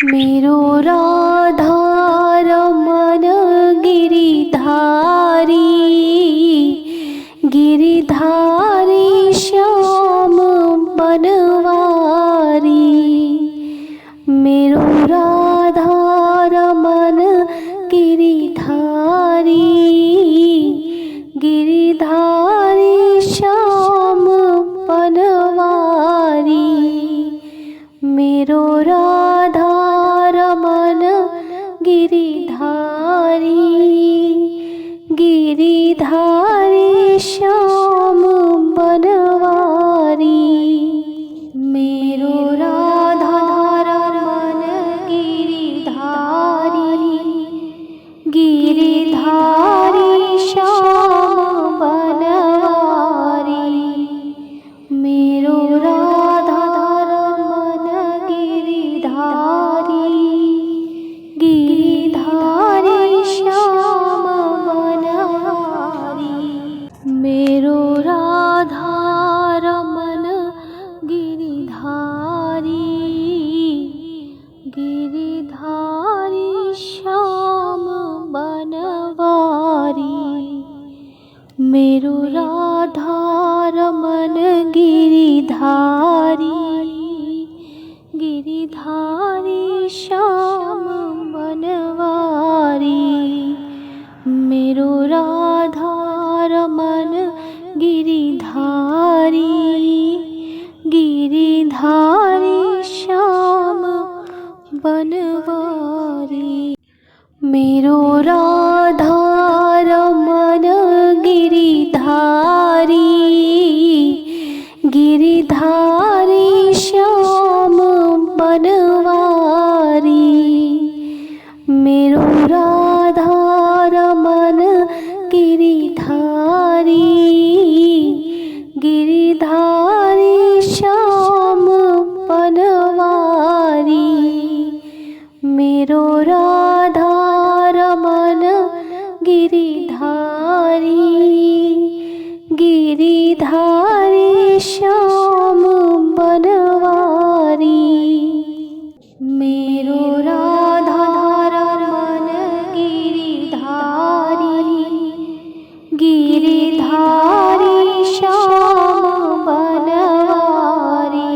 मेरो राधा रमन गिरिधारी, गिरिधारी श्याम बनवारी। मेरो राधा रमन गिरिधारी, गिरिधारी श्याम बनवारी। मेरो राधा रमन गिरिधारी, गिरिधारी श्याम बनवारी। मेरो राधा रमन गिरिधारी, गिरिधारी श्याम बनवारी। मेरो राधा रमन गिरिधारी, गिरिधारी श्याम बनवारी। मेरो राधा रमन गिरिधारी, गिरिधारी श्याम बनवारी। मेरो राधा रमन गिरिधारी, गिरिधारी श्याम बनवारी। मेरो राधा रमन गिरिधारी, गिरिधारी श्याम बनवारी। मेरो राधा रमन गिरिधारी, गिरिधारी श्याम बनवारी। मेरो राधा रमन गिरिधारी, गिरिधारी श्याम बनवारी। मेरो राधा रमन गिरिधारी, गिरिधारी श्याम बनवारी। मेरो राधा रमन गिरिधारी, गिरिधारी श्याम बनवारी। मेरो राधा रमन गिरिधारी, गिरिधारी श्याम बनवारी।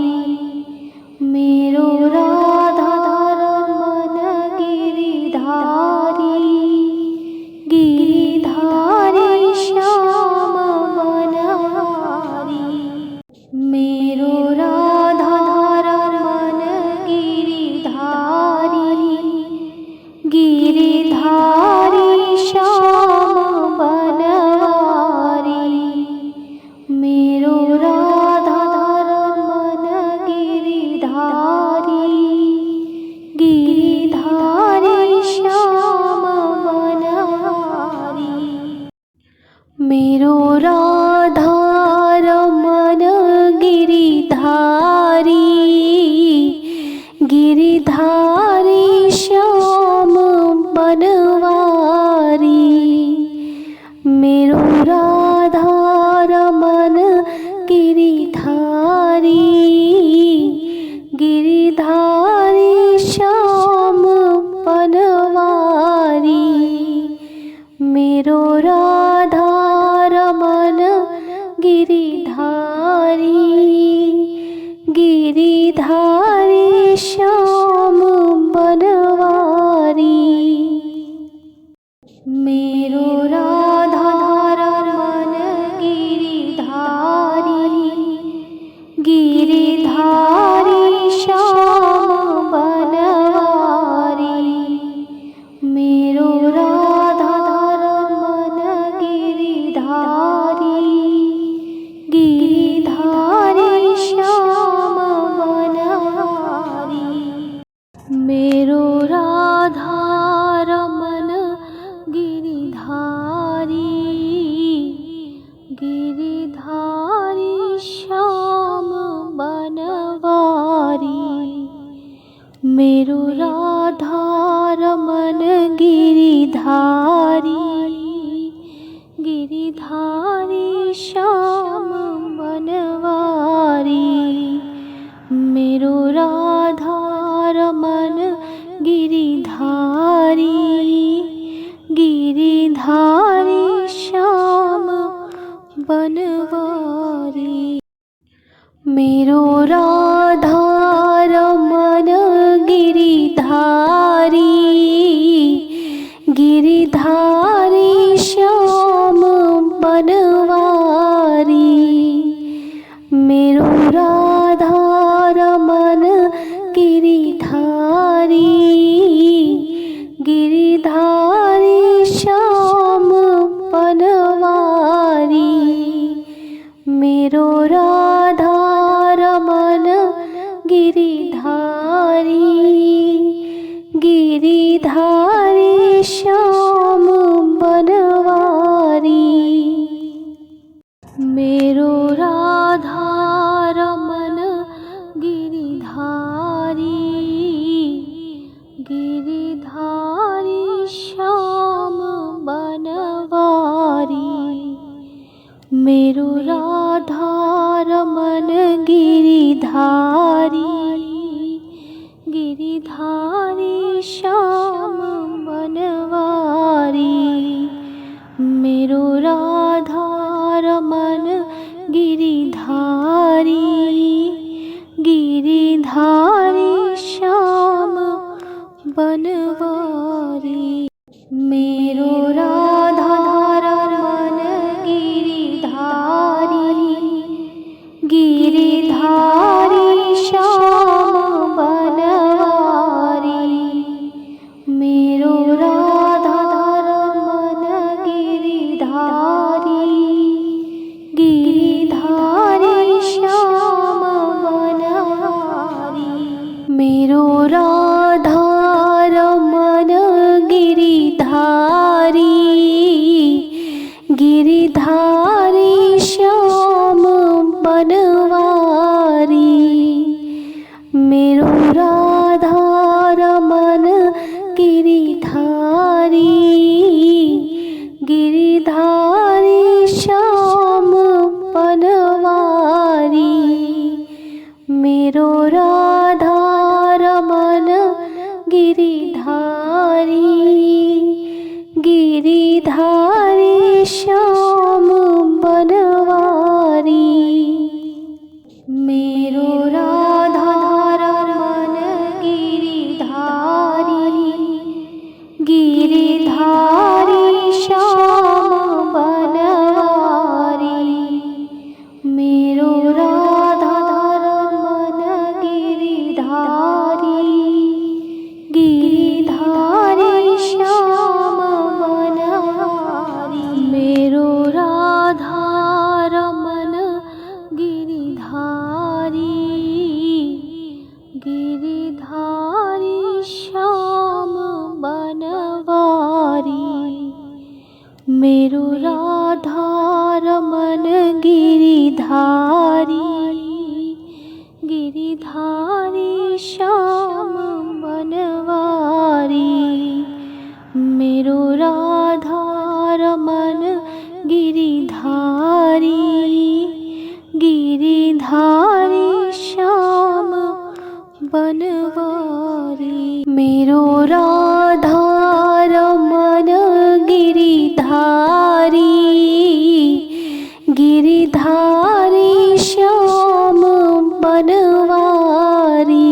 मेरो राधा रमन गिरिधारी, गिरिधारी श्याम बनवारी। मेरो राधा रमन गिरिधारी, गिरिधारी श्याम बनवारी। मेरो राधा रमन गिरिधारी, गिरिधारी श्याम बनवारी। मेरो राधा रमन गिरिधारी, गिरिधारी श्याम बनवारी। मेरो राधा रमन गिरिधारी, गिरिधारी श्याम बनवारी। मेरो राधा रमन गिरिधारी, गिरिधारी श्याम बनवारी। मेरो राधा रमन गिरिधारी, गिरिधारी श्याम बनवारी। मेरो राधा रमन गिरिधारी, गिरिधारी श्याम बनवारी। मेरो राधा रमन गिरिधारी, गिरिधारी श्याम बनवारी। मेरो राधा रमन गिरिधारी श्याम बनवारी। मेरो राधा रमन गिरिधारी, गिरिधारी श्याम बनवारी। मेरो राधा रमन गिरिधारी, गिरिधारी श्याम बनवारी। मेरो राधा रमन गिरिधारी, गिरिधारी श्याम बनवारी। मेरो राधा रमन गिरिधारी, गिरिधारी श्याम बनवारी। मेरो राधा रमन गिरिधारी, गिरिधारी श्याम बनवारी। मेरो राधा रमन गिरिधारी, गिरिधारी श्याम बनवारी। मेरो राधा रमन गिरिधारी, गिरिधारी श्याम बनवारी। मेरो राधा रमन गिरिधारी, गिरिधारी श्याम बनवारी। मेरो राधा रमन गिरिधारी, गिरिधारी श्याम बनवारी। मेरो राधा रमन गिरिधारी, गिरिधारी श्याम बनवारी। मेरो राधा रमन गिरिधारी, गिरिधारी श्याम बनवारी। मेरो राधा रमन गिरिधारी, गिरिधारी श्याम बनवारी। मेरो राधा रमन गिरिधारी, गिरिधारी श्याम बनवारी। मेरो राधा रमन गिरिधारी, गिरिधारी श्याम बनवारी। मेरो राधा रमन गिरिधारी, गिरिधारी श्याम बनवारी। मेरो राधा रमन गिरिधारी, गिरिधारी श्याम बनवारी। मेरो राधा रमन गिरिधारी, गिरिधारी श्याम बनवारी।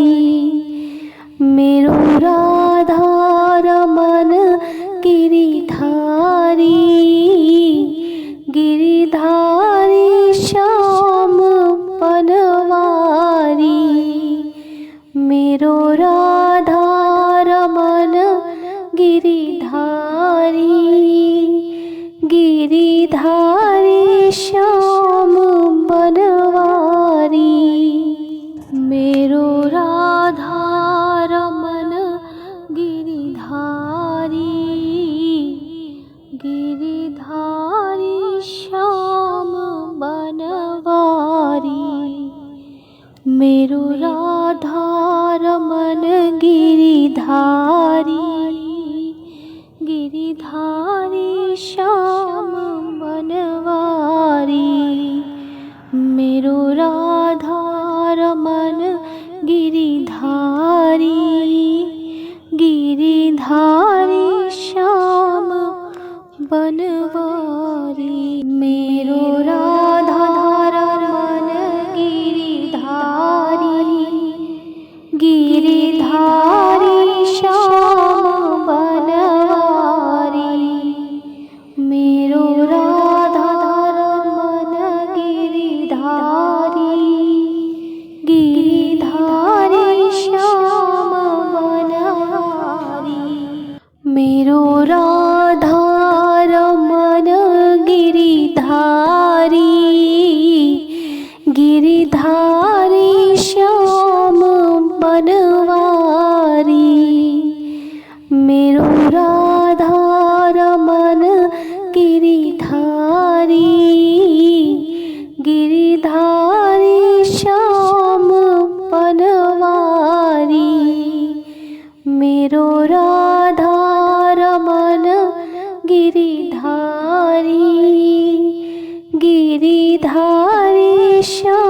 मेरो राधा रमन गिरिधारी, गिरिधारी श्याम बनवारी। मेरो राधा रमन गिरिधारी, गिरिधारी श्याम बनवारी। मेरो राधा रमन गिरिधारी, गिरिधारी श्याम बनवारी। मेरो राधा रमन गिरिधारी, गिरिधारी श्याम बनवारी। मेरो राधा रमन गिरिधारी, गिरिधारी मेरो राधा रमन गिरिधारी गिरिधारी श्याम।